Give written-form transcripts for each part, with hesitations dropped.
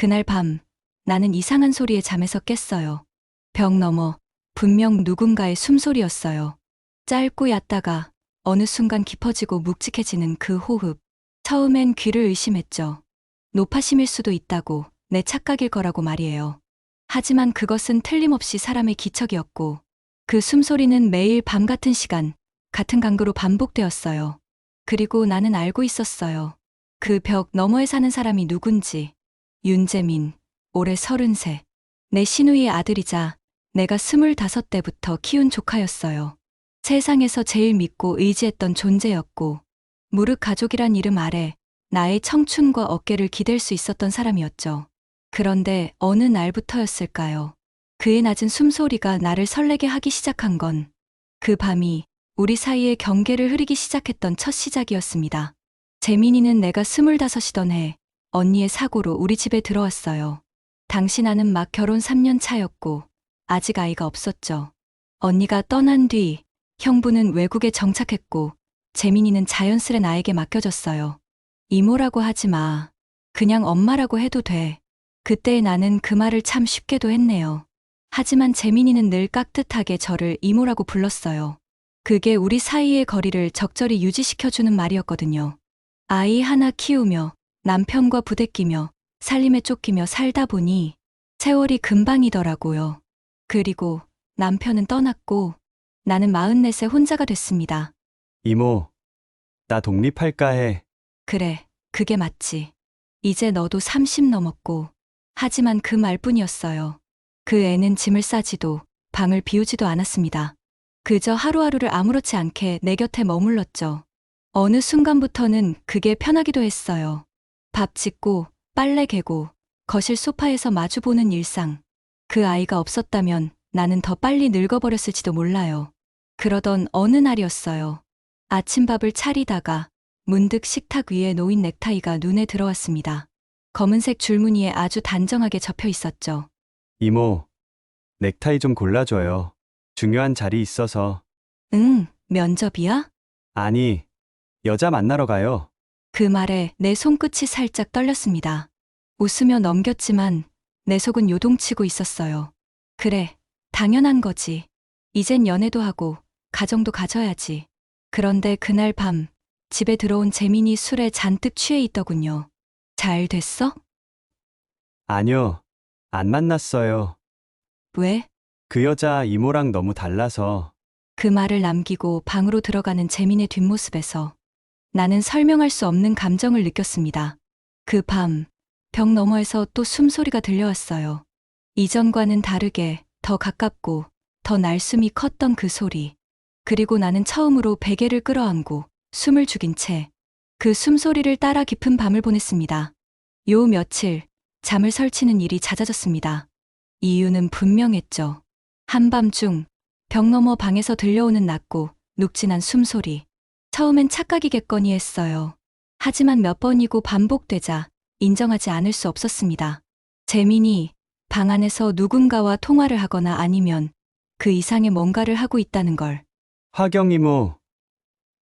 그날 밤 나는 이상한 소리에 잠에서 깼어요. 벽 너머 분명 누군가의 숨소리였어요. 짧고 얕다가 어느 순간 깊어지고 묵직해지는 그 호흡. 처음엔 귀를 의심했죠. 노파심일 수도 있다고, 내 착각일 거라고 말이에요. 하지만 그것은 틀림없이 사람의 기척이었고 그 숨소리는 매일 밤 같은 시간, 같은 강도로 반복되었어요. 그리고 나는 알고 있었어요. 그 벽 너머에 사는 사람이 누군지. 윤재민, 올해 33. 내 시누이의 아들이자 내가 25때부터 키운 조카였어요. 세상에서 제일 믿고 의지했던 존재였고 무릇 가족이란 이름 아래 나의 청춘과 어깨를 기댈 수 있었던 사람이었죠. 그런데 어느 날부터였을까요? 그의 낮은 숨소리가 나를 설레게 하기 시작한 건 그 밤이 우리 사이의 경계를 흐리기 시작했던 첫 시작이었습니다. 재민이는 내가 25이던 해 언니의 사고로 우리 집에 들어왔어요. 당시 나는 막 결혼 3년 차였고 아직 아이가 없었죠. 언니가 떠난 뒤 형부는 외국에 정착했고 재민이는 자연스레 나에게 맡겨졌어요. 이모라고 하지 마. 그냥 엄마라고 해도 돼. 그때의 나는 그 말을 참 쉽게도 했네요. 하지만 재민이는 늘 깍듯하게 저를 이모라고 불렀어요. 그게 우리 사이의 거리를 적절히 유지시켜주는 말이었거든요. 아이 하나 키우며 남편과 부대끼며 살림에 쫓기며 살다 보니 세월이 금방이더라고요. 그리고 남편은 떠났고 나는 44세 혼자가 됐습니다. 이모, 나 독립할까 해. 그래, 그게 맞지. 이제 너도 30 넘었고. 하지만 그 말뿐이었어요. 그 애는 짐을 싸지도 방을 비우지도 않았습니다. 그저 하루하루를 아무렇지 않게 내 곁에 머물렀죠. 어느 순간부터는 그게 편하기도 했어요. 밥 짓고 빨래 개고 거실 소파에서 마주보는 일상. 그 아이가 없었다면 나는 더 빨리 늙어버렸을지도 몰라요. 그러던 어느 날이었어요. 아침밥을 차리다가 문득 식탁 위에 놓인 넥타이가 눈에 들어왔습니다. 검은색 줄무늬에 아주 단정하게 접혀 있었죠. 이모, 넥타이 좀 골라줘요. 중요한 자리 있어서. 응, 면접이야? 아니, 여자 만나러 가요. 그 말에 내 손끝이 살짝 떨렸습니다. 웃으며 넘겼지만 내 속은 요동치고 있었어요. 그래, 당연한 거지. 이젠 연애도 하고 가정도 가져야지. 그런데 그날 밤 집에 들어온 재민이 술에 잔뜩 취해 있더군요. 잘 됐어? 아니요, 안 만났어요. 왜? 그 여자 이모랑 너무 달라서. 그 말을 남기고 방으로 들어가는 재민의 뒷모습에서 나는 설명할 수 없는 감정을 느꼈습니다. 그 밤, 벽 너머에서 또 숨소리가 들려왔어요. 이전과는 다르게 더 가깝고 더 날숨이 컸던 그 소리. 그리고 나는 처음으로 베개를 끌어안고 숨을 죽인 채 그 숨소리를 따라 깊은 밤을 보냈습니다. 요 며칠 잠을 설치는 일이 잦아졌습니다. 이유는 분명했죠. 한밤중 벽 너머 방에서 들려오는 낮고 눅진한 숨소리. 처음엔 착각이겠거니 했어요. 하지만 몇 번이고 반복되자 인정하지 않을 수 없었습니다. 재민이 방 안에서 누군가와 통화를 하거나 아니면 그 이상의 뭔가를 하고 있다는 걸. 화경 이모,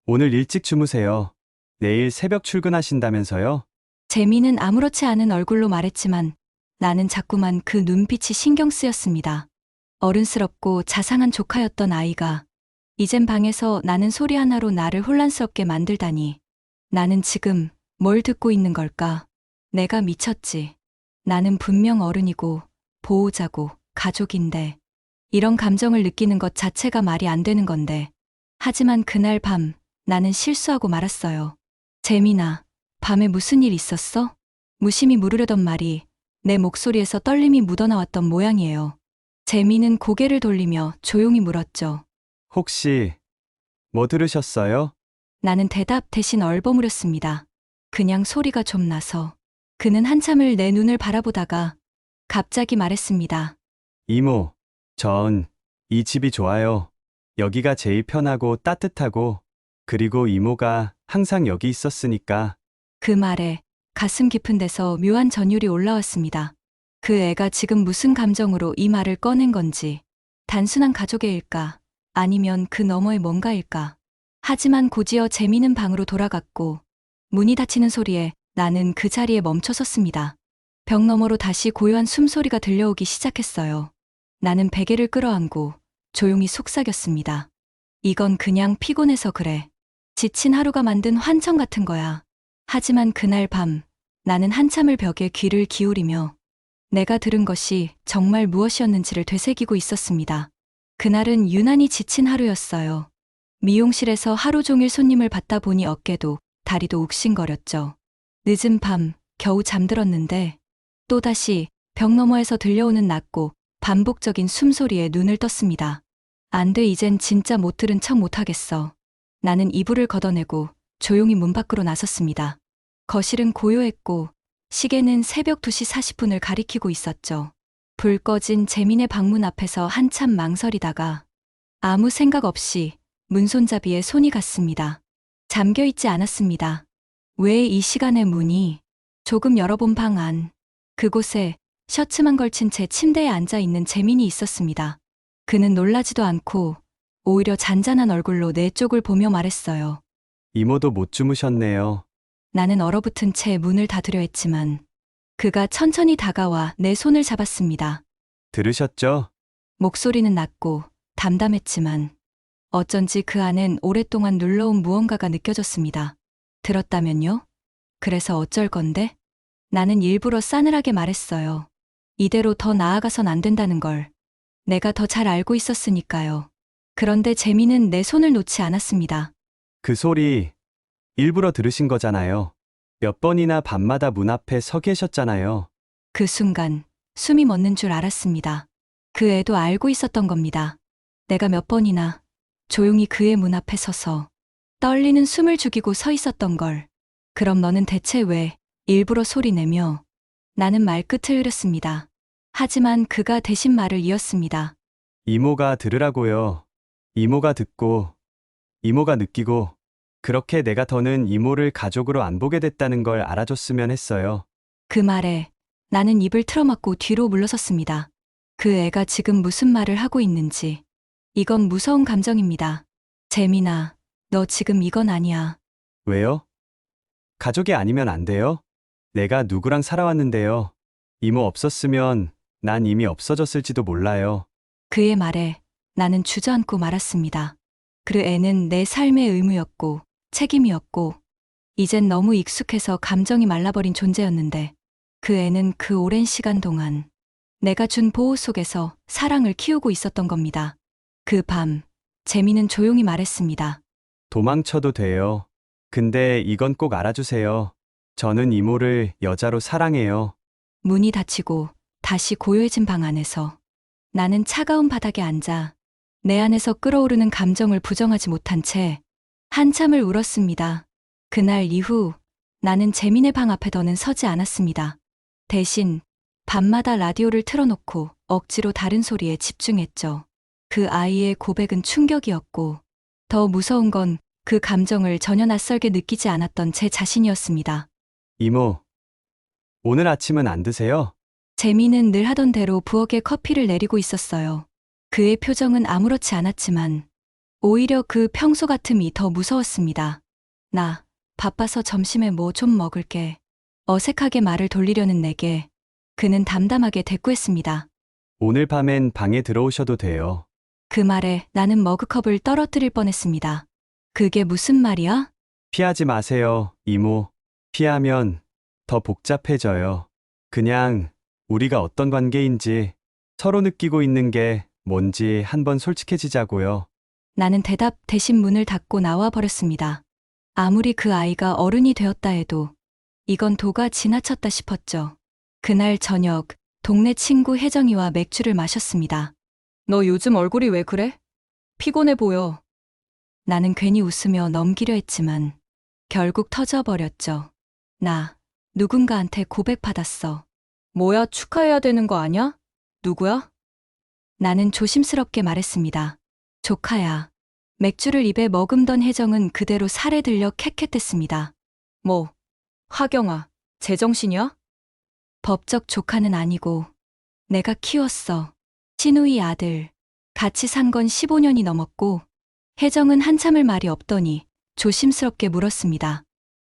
오늘 일찍 주무세요. 내일 새벽 출근하신다면서요? 재민은 아무렇지 않은 얼굴로 말했지만 나는 자꾸만 그 눈빛이 신경 쓰였습니다. 어른스럽고 자상한 조카였던 아이가 이젠 방에서 나는 소리 하나로 나를 혼란스럽게 만들다니. 나는 지금 뭘 듣고 있는 걸까? 내가 미쳤지. 나는 분명 어른이고 보호자고 가족인데 이런 감정을 느끼는 것 자체가 말이 안 되는 건데. 하지만 그날 밤 나는 실수하고 말았어요. 재민아, 밤에 무슨 일 있었어? 무심히 물으려던 말이 내 목소리에서 떨림이 묻어나왔던 모양이에요. 재민은 고개를 돌리며 조용히 물었죠. 혹시 뭐 들으셨어요? 나는 대답 대신 얼버무렸습니다. 그냥 소리가 좀 나서. 그는 한참을 내 눈을 바라보다가 갑자기 말했습니다. 이모, 전 이 집이 좋아요. 여기가 제일 편하고 따뜻하고, 그리고 이모가 항상 여기 있었으니까. 그 말에 가슴 깊은 데서 묘한 전율이 올라왔습니다. 그 애가 지금 무슨 감정으로 이 말을 꺼낸 건지. 단순한 가족의 일까? 아니면 그 너머의 뭔가일까? 하지만 곧이어 재민은 방으로 돌아갔고 문이 닫히는 소리에 나는 그 자리에 멈춰섰습니다. 벽 너머로 다시 고요한 숨소리가 들려오기 시작했어요. 나는 베개를 끌어안고 조용히 속삭였습니다. 이건 그냥 피곤해서 그래. 지친 하루가 만든 환청 같은 거야. 하지만 그날 밤 나는 한참을 벽에 귀를 기울이며 내가 들은 것이 정말 무엇이었는지를 되새기고 있었습니다. 그날은 유난히 지친 하루였어요. 미용실에서 하루 종일 손님을 받다 보니 어깨도 다리도 욱신거렸죠. 늦은 밤 겨우 잠들었는데 또다시 벽 너머에서 들려오는 낮고 반복적인 숨소리에 눈을 떴습니다. 안 돼, 이젠 진짜 못 들은 척 못하겠어. 나는 이불을 걷어내고 조용히 문 밖으로 나섰습니다. 거실은 고요했고 시계는 새벽 2시 40분을 가리키고 있었죠. 불 꺼진 재민의 방문 앞에서 한참 망설이다가 아무 생각 없이 문손잡이에 손이 갔습니다. 잠겨있지 않았습니다. 왜 이 시간에 문이? 조금 열어본 방 안. 그곳에 셔츠만 걸친 채 침대에 앉아 있는 재민이 있었습니다. 그는 놀라지도 않고 오히려 잔잔한 얼굴로 내 쪽을 보며 말했어요. 이모도 못 주무셨네요. 나는 얼어붙은 채 문을 닫으려 했지만 그가 천천히 다가와 내 손을 잡았습니다. 들으셨죠? 목소리는 낮고 담담했지만 어쩐지 그 안엔 오랫동안 눌러온 무언가가 느껴졌습니다. 들었다면요? 그래서 어쩔 건데? 나는 일부러 싸늘하게 말했어요. 이대로 더 나아가선 안 된다는 걸. 내가 더 잘 알고 있었으니까요. 그런데 재민은 내 손을 놓지 않았습니다. 그 소리 일부러 들으신 거잖아요. 몇 번이나 밤마다 문 앞에 서 계셨잖아요. 그 순간 숨이 멎는 줄 알았습니다. 그 애도 알고 있었던 겁니다. 내가 몇 번이나 조용히 그의 문 앞에 서서 떨리는 숨을 죽이고 서 있었던 걸. 그럼 너는 대체 왜 일부러 소리내며? 나는 말끝을 흐렸습니다. 하지만 그가 대신 말을 이었습니다. 이모가 들으라고요. 이모가 듣고, 이모가 느끼고, 그렇게 내가 더는 이모를 가족으로 안 보게 됐다는 걸 알아줬으면 했어요. 그 말에 나는 입을 틀어막고 뒤로 물러섰습니다. 그 애가 지금 무슨 말을 하고 있는지. 이건 무서운 감정입니다. 재민아, 너 지금 이건 아니야. 왜요? 가족이 아니면 안 돼요? 내가 누구랑 살아왔는데요. 이모 없었으면 난 이미 없어졌을지도 몰라요. 그의 말에 나는 주저앉고 말았습니다. 그 애는 내 삶의 의무였고 책임이었고 이젠 너무 익숙해서 감정이 말라버린 존재였는데 그 애는 그 오랜 시간 동안 내가 준 보호 속에서 사랑을 키우고 있었던 겁니다. 그 밤 재민은 조용히 말했습니다. 도망쳐도 돼요. 근데 이건 꼭 알아주세요. 저는 이모를 여자로 사랑해요. 문이 닫히고 다시 고요해진 방 안에서 나는 차가운 바닥에 앉아 내 안에서 끓어오르는 감정을 부정하지 못한 채 한참을 울었습니다. 그날 이후 나는 재민의 방 앞에 더는 서지 않았습니다. 대신 밤마다 라디오를 틀어놓고 억지로 다른 소리에 집중했죠. 그 아이의 고백은 충격이었고 더 무서운 건 그 감정을 전혀 낯설게 느끼지 않았던 제 자신이었습니다. 이모, 오늘 아침은 안 드세요? 재민은 늘 하던 대로 부엌에 커피를 내리고 있었어요. 그의 표정은 아무렇지 않았지만 오히려 그 평소 같음이 더 무서웠습니다. 나 바빠서 점심에 뭐 좀 먹을게. 어색하게 말을 돌리려는 내게 그는 담담하게 대꾸했습니다. 오늘 밤엔 방에 들어오셔도 돼요. 그 말에 나는 머그컵을 떨어뜨릴 뻔했습니다. 그게 무슨 말이야? 피하지 마세요, 이모. 피하면 더 복잡해져요. 그냥 우리가 어떤 관계인지 서로 느끼고 있는 게 뭔지 한번 솔직해지자고요. 나는 대답 대신 문을 닫고 나와 버렸습니다. 아무리 그 아이가 어른이 되었다 해도 이건 도가 지나쳤다 싶었죠. 그날 저녁 동네 친구 혜정이와 맥주를 마셨습니다. 너 요즘 얼굴이 왜 그래? 피곤해 보여. 나는 괜히 웃으며 넘기려 했지만 결국 터져버렸죠. 나 누군가한테 고백받았어. 뭐야, 축하해야 되는 거 아냐? 누구야? 나는 조심스럽게 말했습니다. 조카야. 맥주를 입에 머금던 혜정은 그대로 살에 들려 캑캑댔습니다. 뭐, 화경아, 제정신이야? 법적 조카는 아니고 내가 키웠어. 친우이 아들. 같이 산 건 15년이 넘었고 혜정은 한참을 말이 없더니 조심스럽게 물었습니다.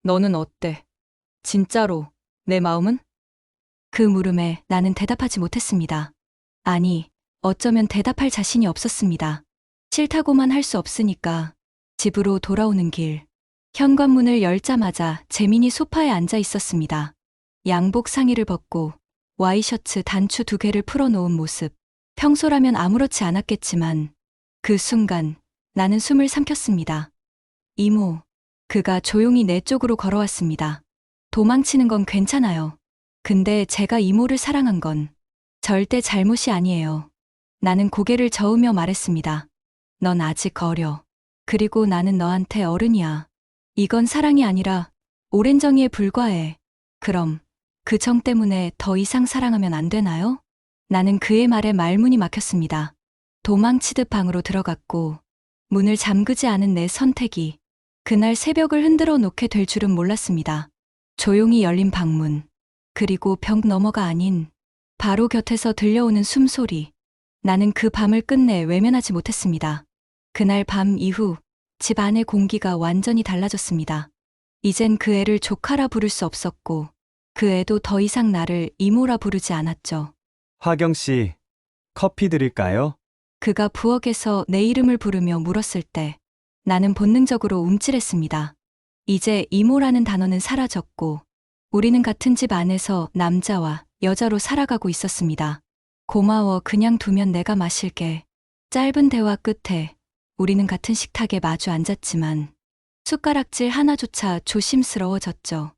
너는 어때? 진짜로 내 마음은? 그 물음에 나는 대답하지 못했습니다. 아니, 어쩌면 대답할 자신이 없었습니다. 싫다고만 할 수 없으니까. 집으로 돌아오는 길. 현관문을 열자마자 재민이 소파에 앉아 있었습니다. 양복 상의를 벗고 와이셔츠 단추 2개를 풀어놓은 모습. 평소라면 아무렇지 않았겠지만 그 순간 나는 숨을 삼켰습니다. 이모. 그가 조용히 내 쪽으로 걸어왔습니다. 도망치는 건 괜찮아요. 근데 제가 이모를 사랑한 건 절대 잘못이 아니에요. 나는 고개를 저으며 말했습니다. 넌 아직 어려. 그리고 나는 너한테 어른이야. 이건 사랑이 아니라 오랜 정의에 불과해. 그럼 그 정 때문에 더 이상 사랑하면 안 되나요? 나는 그의 말에 말문이 막혔습니다. 도망치듯 방으로 들어갔고 문을 잠그지 않은 내 선택이 그날 새벽을 흔들어 놓게 될 줄은 몰랐습니다. 조용히 열린 방문. 그리고 벽 너머가 아닌 바로 곁에서 들려오는 숨소리. 나는 그 밤을 끝내 외면하지 못했습니다. 그날 밤 이후 집 안의 공기가 완전히 달라졌습니다. 이젠 그 애를 조카라 부를 수 없었고 그 애도 더 이상 나를 이모라 부르지 않았죠. 화경 씨, 커피 드릴까요? 그가 부엌에서 내 이름을 부르며 물었을 때 나는 본능적으로 움찔했습니다. 이제 이모라는 단어는 사라졌고 우리는 같은 집 안에서 남자와 여자로 살아가고 있었습니다. 고마워, 그냥 두면 내가 마실게. 짧은 대화 끝에 우리는 같은 식탁에 마주 앉았지만 숟가락질 하나조차 조심스러워졌죠.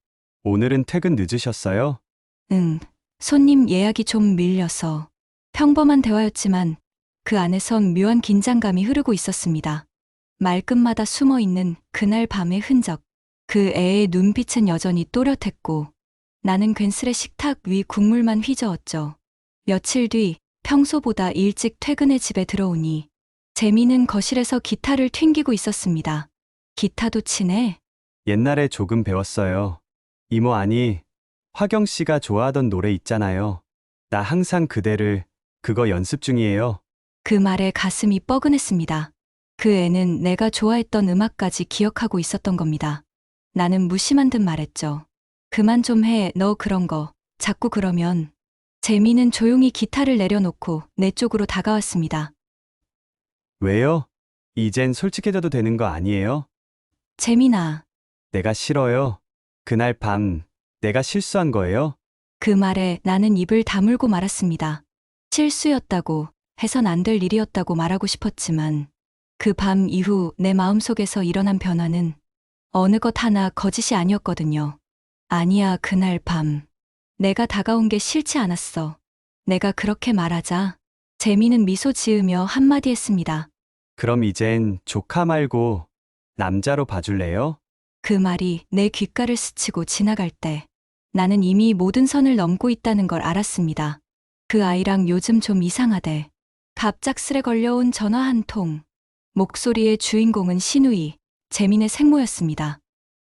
오늘은 퇴근 늦으셨어요? 응, 손님 예약이 좀 밀려서. 평범한 대화였지만 그 안에선 묘한 긴장감이 흐르고 있었습니다. 말끝마다 숨어 있는 그날 밤의 흔적. 그 애의 눈빛은 여전히 또렷했고 나는 괜스레 식탁 위 국물만 휘저었죠. 며칠 뒤 평소보다 일찍 퇴근해 집에 들어오니 재미는 거실에서 기타를 튕기고 있었습니다. 기타도 치네? 옛날에 조금 배웠어요. 이모 아니, 화경 씨가 좋아하던 노래 있잖아요. 나 항상 그대를, 그거 연습 중이에요. 그 말에 가슴이 뻐근했습니다. 그 애는 내가 좋아했던 음악까지 기억하고 있었던 겁니다. 나는 무심한 듯 말했죠. 그만 좀 해, 너 그런 거. 자꾸 그러면. 재미는 조용히 기타를 내려놓고 내 쪽으로 다가왔습니다. 왜요? 이젠 솔직해져도 되는 거 아니에요? 재민아. 내가 싫어요. 그날 밤, 내가 실수한 거예요? 그 말에 나는 입을 다물고 말았습니다. 실수였다고, 해선 안 될 일이었다고 말하고 싶었지만 그 밤 이후 내 마음속에서 일어난 변화는 어느 것 하나 거짓이 아니었거든요. 아니야, 그날 밤. 내가 다가온 게 싫지 않았어. 내가 그렇게 말하자 재미는 미소 지으며 한마디 했습니다. 그럼 이젠 조카 말고 남자로 봐줄래요? 그 말이 내 귓가를 스치고 지나갈 때 나는 이미 모든 선을 넘고 있다는 걸 알았습니다. 그 아이랑 요즘 좀 이상하대. 갑작스레 걸려온 전화 한 통. 목소리의 주인공은 신우이, 재민의 생모였습니다.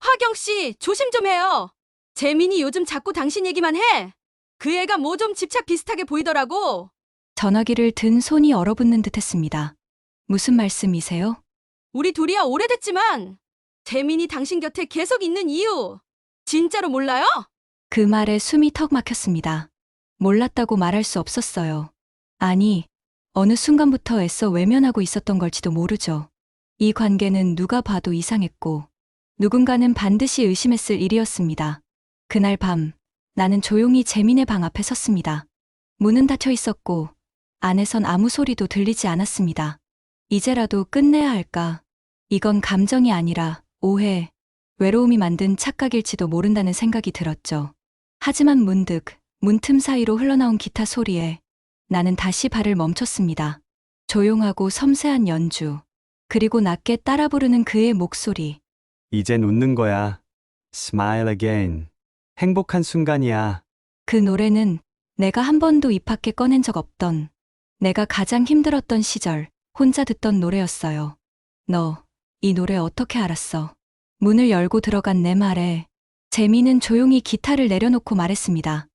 화경 씨, 조심 좀 해요. 재민이 요즘 자꾸 당신 얘기만 해. 그 애가 뭐 좀 집착 비슷하게 보이더라고. 전화기를 든 손이 얼어붙는 듯했습니다. 무슨 말씀이세요? 우리 둘이야 오래됐지만 재민이 당신 곁에 계속 있는 이유 진짜로 몰라요? 그 말에 숨이 턱 막혔습니다. 몰랐다고 말할 수 없었어요. 아니, 어느 순간부터 애써 외면하고 있었던 걸지도 모르죠. 이 관계는 누가 봐도 이상했고 누군가는 반드시 의심했을 일이었습니다. 그날 밤 나는 조용히 재민의 방 앞에 섰습니다. 문은 닫혀 있었고 안에선 아무 소리도 들리지 않았습니다. 이제라도 끝내야 할까? 이건 감정이 아니라 오해, 외로움이 만든 착각일지도 모른다는 생각이 들었죠. 하지만 문득 문틈 사이로 흘러나온 기타 소리에 나는 다시 발을 멈췄습니다. 조용하고 섬세한 연주, 그리고 낮게 따라 부르는 그의 목소리. 이젠 웃는 거야. Smile again. 행복한 순간이야. 그 노래는 내가 한 번도 입 밖에 꺼낸 적 없던, 내가 가장 힘들었던 시절 혼자 듣던 노래였어요. 너, 이 노래 어떻게 알았어? 문을 열고 들어간 내 말에 재미는 조용히 기타를 내려놓고 말했습니다.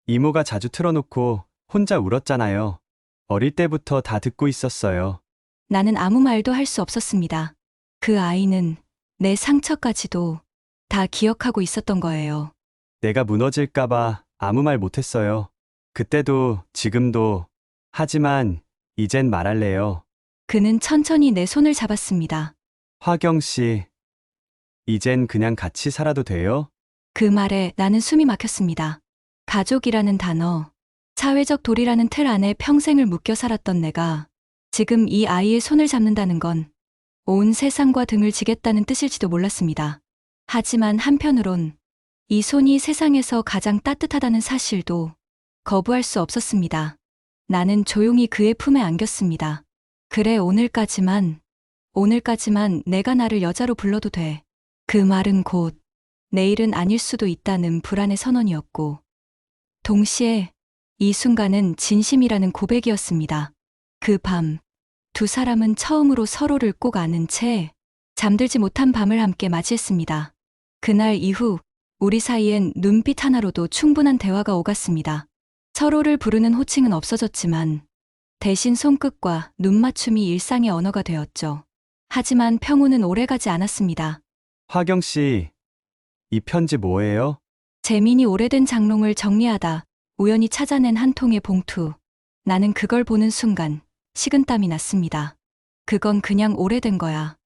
이모가 자주 틀어놓고 혼자 울었잖아요. 어릴 때부터 다 듣고 있었어요. 나는 아무 말도 할 수 없었습니다. 그 아이는 내 상처까지도 다 기억하고 있었던 거예요. 내가 무너질까봐 아무 말 못했어요. 그때도 지금도. 하지만 이젠 말할래요. 그는 천천히 내 손을 잡았습니다. 화경 씨, 이젠 그냥 같이 살아도 돼요? 그 말에 나는 숨이 막혔습니다. 가족이라는 단어, 사회적 도리라는 틀 안에 평생을 묶여 살았던 내가 지금 이 아이의 손을 잡는다는 건 온 세상과 등을 지겠다는 뜻일지도 몰랐습니다. 하지만 한편으론 이 손이 세상에서 가장 따뜻하다는 사실도 거부할 수 없었습니다. 나는 조용히 그의 품에 안겼습니다. 그래, 오늘까지만 내가 나를 여자로 불러도 돼. 그 말은 곧 내일은 아닐 수도 있다는 불안의 선언이었고, 동시에 이 순간은 진심이라는 고백이었습니다. 그 밤, 두 사람은 처음으로 서로를 꼭 아는 채 잠들지 못한 밤을 함께 맞이했습니다. 그날 이후 우리 사이엔 눈빛 하나로도 충분한 대화가 오갔습니다. 서로를 부르는 호칭은 없어졌지만 대신 손끝과 눈맞춤이 일상의 언어가 되었죠. 하지만 평온은 오래가지 않았습니다. 화경 씨, 이 편지 뭐예요? 재민이 오래된 장롱을 정리하다 우연히 찾아낸 한 통의 봉투. 나는 그걸 보는 순간 식은땀이 났습니다. 그건 그냥 오래된 거야.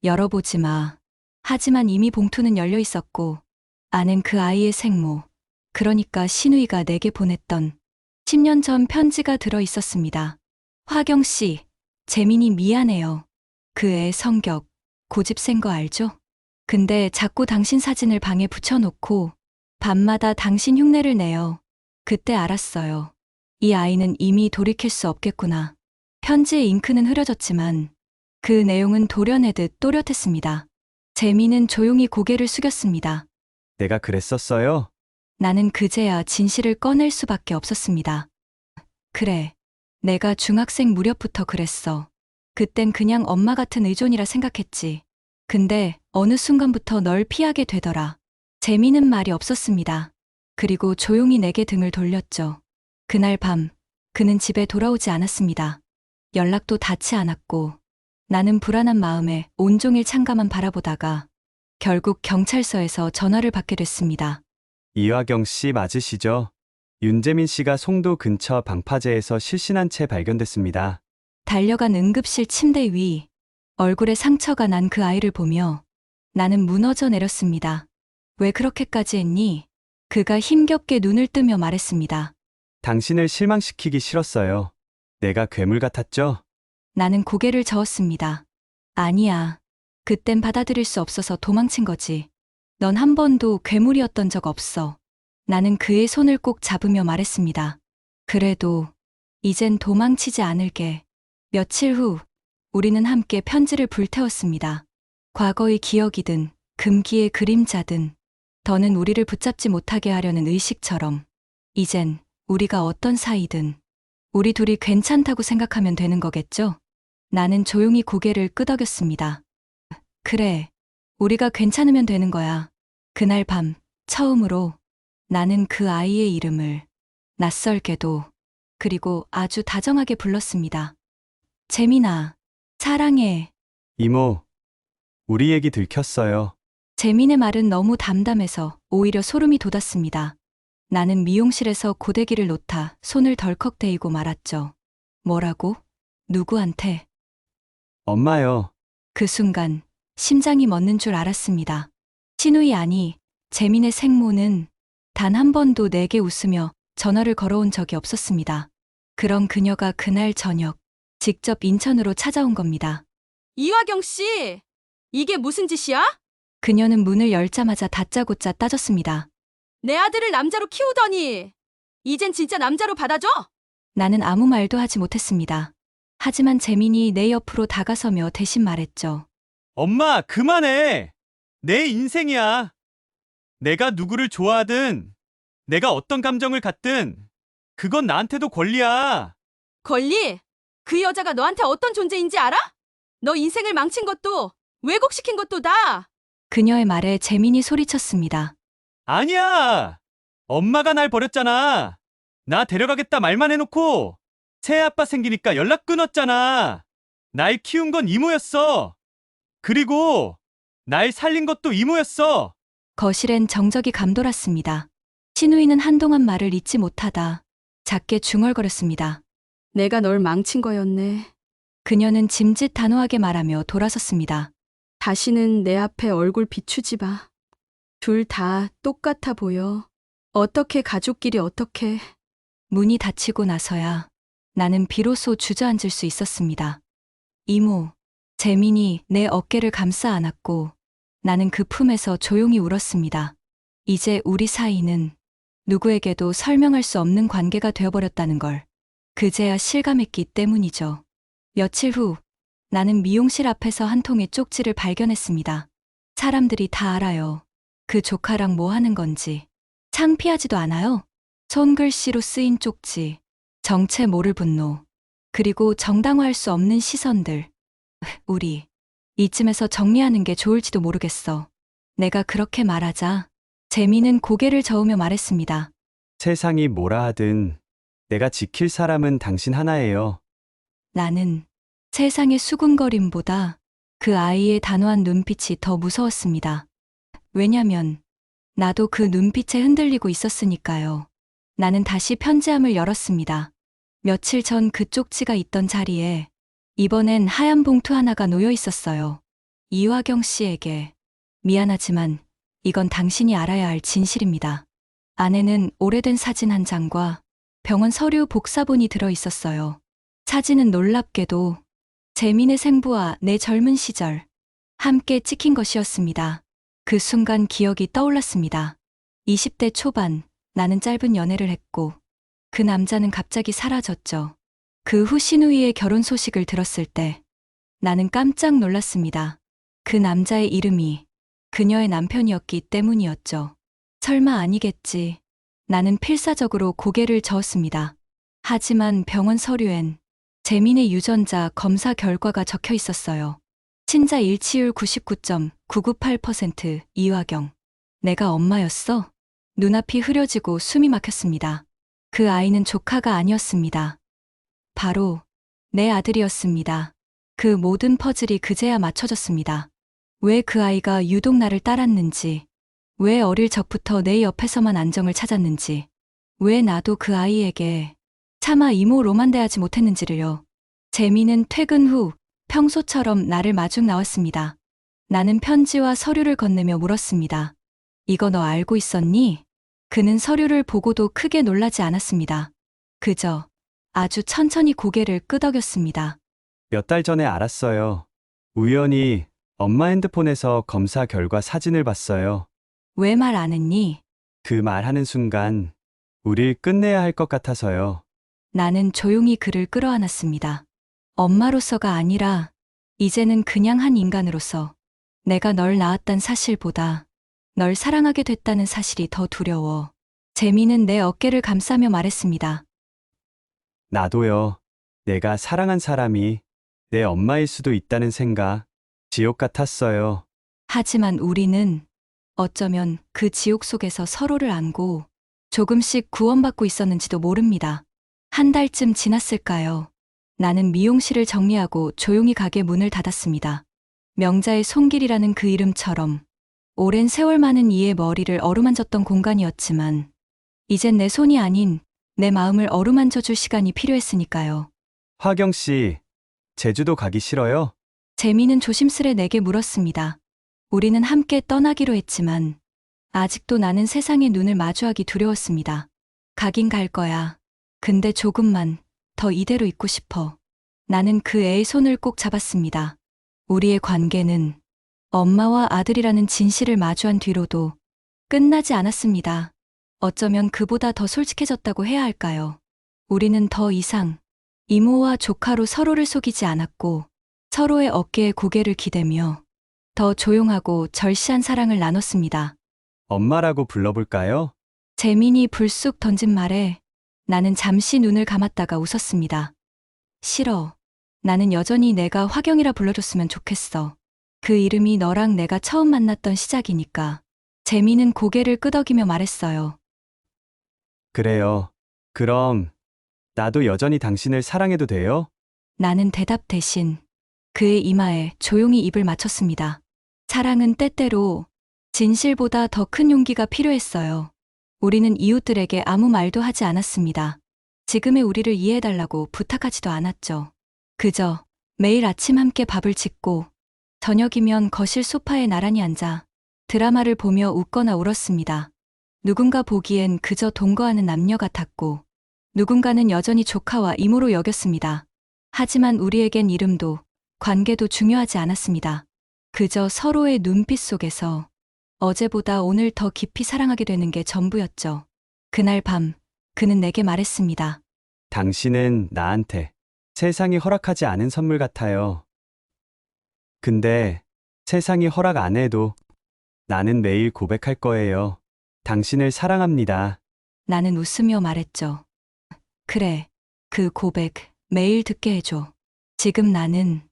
열어보지 마. 하지만 이미 봉투는 열려 있었고 안엔 그 아이의 생모, 그러니까 신우이가 내게 보냈던 10년 전 편지가 들어 있었습니다. 화경 씨, 재민이 미안해요. 그 애 성격, 고집센 거 알죠? 근데 자꾸 당신 사진을 방에 붙여놓고 밤마다 당신 흉내를 내요. 그때 알았어요. 이 아이는 이미 돌이킬 수 없겠구나. 편지의 잉크는 흐려졌지만 그 내용은 도려내듯 또렷했습니다. 재민은 조용히 고개를 숙였습니다. 내가 그랬었어요? 나는 그제야 진실을 꺼낼 수밖에 없었습니다. 그래, 내가 중학생 무렵부터 그랬어. 그땐 그냥 엄마 같은 의존이라 생각했지. 근데 어느 순간부터 널 피하게 되더라. 재미는 말이 없었습니다. 그리고 조용히 내게 등을 돌렸죠. 그날 밤, 그는 집에 돌아오지 않았습니다. 연락도 닿지 않았고, 나는 불안한 마음에 온종일 창가만 바라보다가 결국 경찰서에서 전화를 받게 됐습니다. 이화경 씨 맞으시죠? 윤재민 씨가 송도 근처 방파제에서 실신한 채 발견됐습니다. 달려간 응급실 침대 위, 얼굴에 상처가 난 그 아이를 보며 나는 무너져 내렸습니다. 왜 그렇게까지 했니? 그가 힘겹게 눈을 뜨며 말했습니다. 당신을 실망시키기 싫었어요. 내가 괴물 같았죠? 나는 고개를 저었습니다. 아니야. 그땐 받아들일 수 없어서 도망친 거지. 넌 한 번도 괴물이었던 적 없어. 나는 그의 손을 꼭 잡으며 말했습니다. 그래도 이젠 도망치지 않을게. 며칠 후 우리는 함께 편지를 불태웠습니다. 과거의 기억이든 금기의 그림자든 더는 우리를 붙잡지 못하게 하려는 의식처럼 이젠 우리가 어떤 사이든 우리 둘이 괜찮다고 생각하면 되는 거겠죠? 나는 조용히 고개를 끄덕였습니다. 그래, 우리가 괜찮으면 되는 거야. 그날 밤 처음으로 나는 그 아이의 이름을 낯설게도 그리고 아주 다정하게 불렀습니다. 재민아, 사랑해. 이모, 우리 얘기 들켰어요. 재민의 말은 너무 담담해서 오히려 소름이 돋았습니다. 나는 미용실에서 고데기를 놓다 손을 덜컥 대이고 말았죠. 뭐라고? 누구한테? 엄마요. 그 순간 심장이 멎는 줄 알았습니다. 신우이 아니, 재민의 생모는 단 한 번도 내게 웃으며 전화를 걸어온 적이 없었습니다. 그런 그녀가 그날 저녁 직접 인천으로 찾아온 겁니다. 이화경 씨, 이게 무슨 짓이야? 그녀는 문을 열자마자 다짜고짜 따졌습니다. 내 아들을 남자로 키우더니 이젠 진짜 남자로 받아줘? 나는 아무 말도 하지 못했습니다. 하지만 재민이 내 옆으로 다가서며 대신 말했죠. 엄마, 그만해! 내 인생이야. 내가 누구를 좋아하든, 내가 어떤 감정을 갖든, 그건 나한테도 권리야. 권리? 그 여자가 너한테 어떤 존재인지 알아? 너 인생을 망친 것도 왜곡시킨 것도 다. 그녀의 말에 재민이 소리쳤습니다. 아니야! 엄마가 날 버렸잖아. 나 데려가겠다 말만 해놓고 새 아빠 생기니까 연락 끊었잖아. 날 키운 건 이모였어. 그리고 날 살린 것도 이모였어. 거실엔 정적이 감돌았습니다. 신우이는 한동안 말을 잇지 못하다 작게 중얼거렸습니다. 내가 널 망친 거였네. 그녀는 짐짓 단호하게 말하며 돌아섰습니다. 다시는 내 앞에 얼굴 비추지 마. 둘 다 똑같아 보여. 어떻게 가족끼리 어떻게. 문이 닫히고 나서야 나는 비로소 주저앉을 수 있었습니다. 이모, 재민이 내 어깨를 감싸 안았고 나는 그 품에서 조용히 울었습니다. 이제 우리 사이는 누구에게도 설명할 수 없는 관계가 되어버렸다는 걸 그제야 실감했기 때문이죠. 며칠 후 나는 미용실 앞에서 한 통의 쪽지를 발견했습니다. 사람들이 다 알아요. 그 조카랑 뭐 하는 건지. 창피하지도 않아요. 손글씨로 쓰인 쪽지, 정체 모를 분노, 그리고 정당화할 수 없는 시선들. 우리 이쯤에서 정리하는 게 좋을지도 모르겠어. 내가 그렇게 말하자 재미는 고개를 저으며 말했습니다. 세상이 뭐라 하든 내가 지킬 사람은 당신 하나예요. 나는 세상의 수군거림보다 그 아이의 단호한 눈빛이 더 무서웠습니다. 왜냐면 나도 그 눈빛에 흔들리고 있었으니까요. 나는 다시 편지함을 열었습니다. 며칠 전 그 쪽지가 있던 자리에 이번엔 하얀 봉투 하나가 놓여 있었어요. 이화경 씨에게. 미안하지만 이건 당신이 알아야 할 진실입니다. 안에는 오래된 사진 한 장과 병원 서류 복사본이 들어 있었어요. 사진은 놀랍게도 재민의 생부와 내 젊은 시절 함께 찍힌 것이었습니다. 그 순간 기억이 떠올랐습니다. 20대 초반 나는 짧은 연애를 했고 그 남자는 갑자기 사라졌죠. 그 후 신우이의 결혼 소식을 들었을 때 나는 깜짝 놀랐습니다. 그 남자의 이름이 그녀의 남편이었기 때문이었죠. 설마 아니겠지. 나는 필사적으로 고개를 저었습니다. 하지만 병원 서류엔 재민의 유전자 검사 결과가 적혀 있었어요. 친자 일치율 99.998% 이화경. 내가 엄마였어? 눈앞이 흐려지고 숨이 막혔습니다. 그 아이는 조카가 아니었습니다. 바로 내 아들이었습니다. 그 모든 퍼즐이 그제야 맞춰졌습니다. 왜 그 아이가 유독 나를 따랐는지, 왜 어릴 적부터 내 옆에서만 안정을 찾았는지, 왜 나도 그 아이에게 차마 이모로만 대하지 못했는지를요. 재미는 퇴근 후 평소처럼 나를 마중 나왔습니다. 나는 편지와 서류를 건네며 물었습니다. 이거 너 알고 있었니? 그는 서류를 보고도 크게 놀라지 않았습니다. 그저 아주 천천히 고개를 끄덕였습니다. 몇 달 전에 알았어요. 우연히 엄마 핸드폰에서 검사 결과 사진을 봤어요. 왜 말 안 했니? 그 말하는 순간 우릴 끝내야 할 것 같아서요. 나는 조용히 그를 끌어안았습니다. 엄마로서가 아니라 이제는 그냥 한 인간으로서 내가 널 낳았단 사실보다 널 사랑하게 됐다는 사실이 더 두려워. 재미는 내 어깨를 감싸며 말했습니다. 나도요. 내가 사랑한 사람이 내 엄마일 수도 있다는 생각, 지옥 같았어요. 하지만 우리는 어쩌면 그 지옥 속에서 서로를 안고 조금씩 구원받고 있었는지도 모릅니다. 한 달쯤 지났을까요? 나는 미용실을 정리하고 조용히 가게 문을 닫았습니다. 명자의 손길이라는 그 이름처럼 오랜 세월 많은 이의 머리를 어루만졌던 공간이었지만 이젠 내 손이 아닌 내 마음을 어루만져줄 시간이 필요했으니까요. 화경 씨, 제주도 가기 싫어요? 재미는 조심스레 내게 물었습니다. 우리는 함께 떠나기로 했지만 아직도 나는 세상의 눈을 마주하기 두려웠습니다. 가긴 갈 거야. 근데 조금만 더 이대로 있고 싶어. 나는 그 애의 손을 꼭 잡았습니다. 우리의 관계는 엄마와 아들이라는 진실을 마주한 뒤로도 끝나지 않았습니다. 어쩌면 그보다 더 솔직해졌다고 해야 할까요? 우리는 더 이상 이모와 조카로 서로를 속이지 않았고 서로의 어깨에 고개를 기대며 더 조용하고 절실한 사랑을 나눴습니다. 엄마라고 불러볼까요? 재민이 불쑥 던진 말에 나는 잠시 눈을 감았다가 웃었습니다. 싫어. 나는 여전히 내가 화경이라 불러줬으면 좋겠어. 그 이름이 너랑 내가 처음 만났던 시작이니까. 재미는 고개를 끄덕이며 말했어요. 그래요. 그럼 나도 여전히 당신을 사랑해도 돼요? 나는 대답 대신 그의 이마에 조용히 입을 맞췄습니다. 사랑은 때때로 진실보다 더 큰 용기가 필요했어요. 우리는 이웃들에게 아무 말도 하지 않았습니다. 지금의 우리를 이해해달라고 부탁하지도 않았죠. 그저 매일 아침 함께 밥을 짓고 저녁이면 거실 소파에 나란히 앉아 드라마를 보며 웃거나 울었습니다. 누군가 보기엔 그저 동거하는 남녀 같았고 누군가는 여전히 조카와 이모로 여겼습니다. 하지만 우리에겐 이름도 관계도 중요하지 않았습니다. 그저 서로의 눈빛 속에서 어제보다 오늘 더 깊이 사랑하게 되는 게 전부였죠. 그날 밤 그는 내게 말했습니다. 당신은 나한테 세상이 허락하지 않은 선물 같아요. 근데 세상이 허락 안 해도 나는 매일 고백할 거예요. 당신을 사랑합니다. 나는 웃으며 말했죠. 그래, 그 고백 매일 듣게 해줘. 지금 나는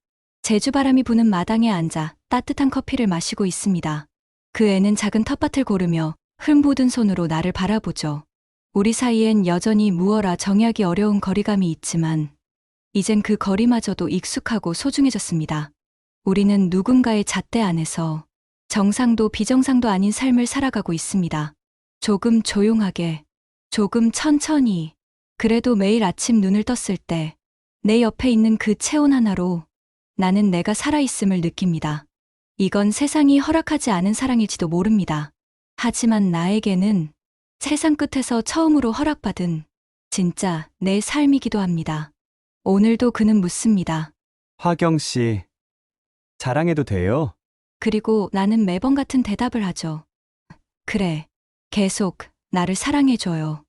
제주바람이 부는 마당에 앉아 따뜻한 커피를 마시고 있습니다. 그 애는 작은 텃밭을 고르며 흙 묻은 손으로 나를 바라보죠. 우리 사이엔 여전히 무어라 정의하기 어려운 거리감이 있지만 이젠 그 거리마저도 익숙하고 소중해졌습니다. 우리는 누군가의 잣대 안에서 정상도 비정상도 아닌 삶을 살아가고 있습니다. 조금 조용하게, 조금 천천히, 그래도 매일 아침 눈을 떴을 때 내 옆에 있는 그 체온 하나로 나는 내가 살아있음을 느낍니다. 이건 세상이 허락하지 않은 사랑일지도 모릅니다. 하지만 나에게는 세상 끝에서 처음으로 허락받은 진짜 내 삶이기도 합니다. 오늘도 그는 묻습니다. 화경 씨, 자랑해도 돼요? 그리고 나는 매번 같은 대답을 하죠. 그래, 계속 나를 사랑해줘요.